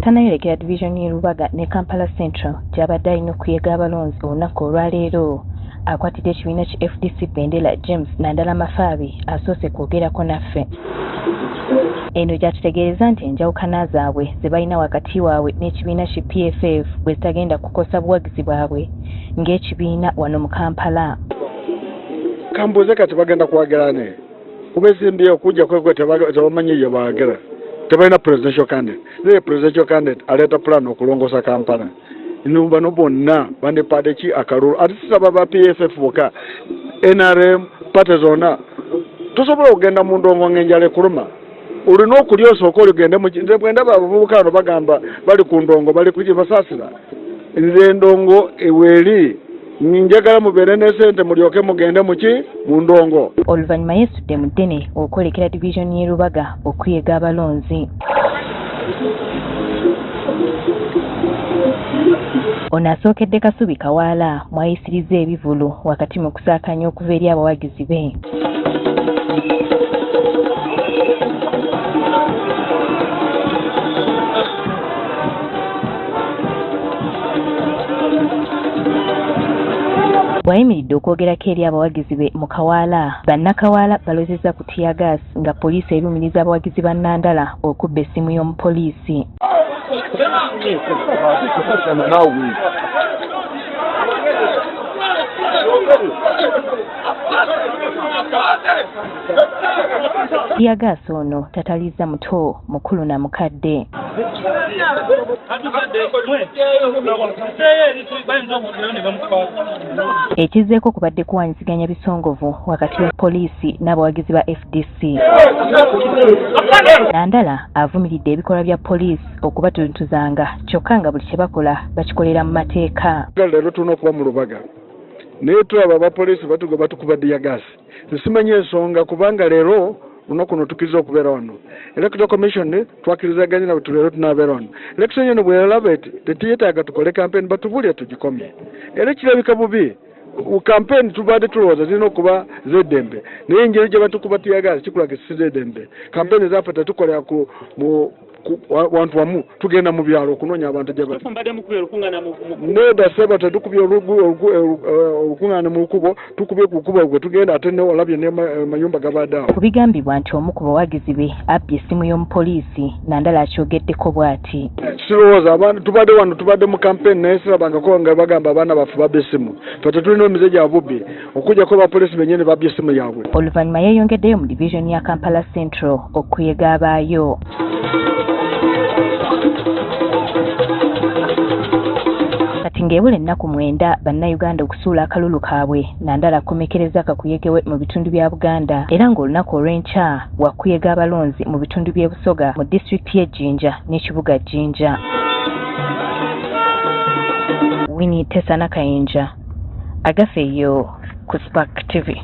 Tanayolekera division y'e Lubaga ne Kampala Central gy'abadde alina okuyega abalonzi olunaku olwaleero akwatidde ekibiina ki FDC Bendera James Nandala Mafaabi asoose kwogerako naffe. Eno gyatutegeereza nti enjawukana zaabwe ze balina wakati waabwe n'ekibiina ki PFF bwe zitagenda kukosa buwagizi bwabwe ng'ekibiina wano mu Kampala. Kambuze kati bagenda kwagerane kubesimbye okujja kwekwe tebamanyi ye baagera tebalina presidential candidate ne presidential candidate aleta plan okulongosa Kampala bano bonna bandipade ki akalulu ati sisaba ba PFF boka NRM pate zona tosobola okugenda mu ndongo ng'enjala kuluma olina okulya osooka oligende bwenda babukano bagamba bali ku ndongo bali kugibasasira nze ndongo eweli njagala mubeere ne ssente mulyoke mugende muki mu ndongo. Oluvannyuma yeesudde mu ddene okwolekera division y'e Lubaga okuyega abalonzi. Ono asookedde Kasubi Kawaala mwayisiriza ebivulu wakati mu kusaakanya okuva eri abawagizi be. Bwayimiridde okwogerako eri abawagizi be mu Kawaala, bannakawaala balozezza ku tiyagaasi nga poliisi erumiriza abawagizi ba Nandala okubba essimu y'omupoliisi. Tiyagaasi ono tatalizza muto mukulu na mukadde. Ekizzeeko kubadde kuwanyiziganya bisongovu wakati wa poliisi n'abawagizi ba FDC. Nandala avumiridde ebikolwa bya poliisi okubatuntuzanga kyokka nga buli kye bakola bakikolera mu mateeka. Leero tulina okuba mu Lubaga naye tulaba abapoliisi batukuba tiyagaasi simanyi ensonga kubanga leero lunaku luno tukkiriza okubeera wano. Electoral Commission twakirizaganye nabo tuleero tunaabeera wano. Election eno bw'eraba tetuyetaaga tukole campaign batubulya tugikomye. Era kirabika bubi campaign tubadde tulowooza zirina okuba z'eddembe naye engeri gye batukuba tiyagaasi kikulaga si z'eddembe. Campaign zaffe tetukolera wantu wamu tugenda mu byalo okunoonya abantu gye bali. Neda seba tetukubye olukuŋŋaana mu lukubo tukubye ku lukubo gwe tugenda ate ne olabye ne mayumba gabadde awo. Kubigambibwa nti omu ku bawagizi be abbye essimu y'omupoliisi Nandala akyogeddeko bw'ati. Sirowooza abantu tubadde wano tubadde mu campaign naye sirabangako nga bagamba abaana baffe babba essimu fe tetulina emize gya bubbi okujjako abapoliisi bennyini babbye essimu yaabwe. Oluvannyuma yeeyongeddeyo mu division ya Kampala Central okuyega abaayo. Kati ng'ebula ennaku 9 bannayuganda okusuula akalulu kaabwe Nandala akomekereza kakuyegewe mu bitundu bya Buganda era ng'olunaku olw'enkya wakuyega abalonzi mu bitundu by'e Busoga mu disitulikiti y'e Jinja n'ekibuga Jinja. Winnie Tesana Kayinja agafeeyo ku Spark TV.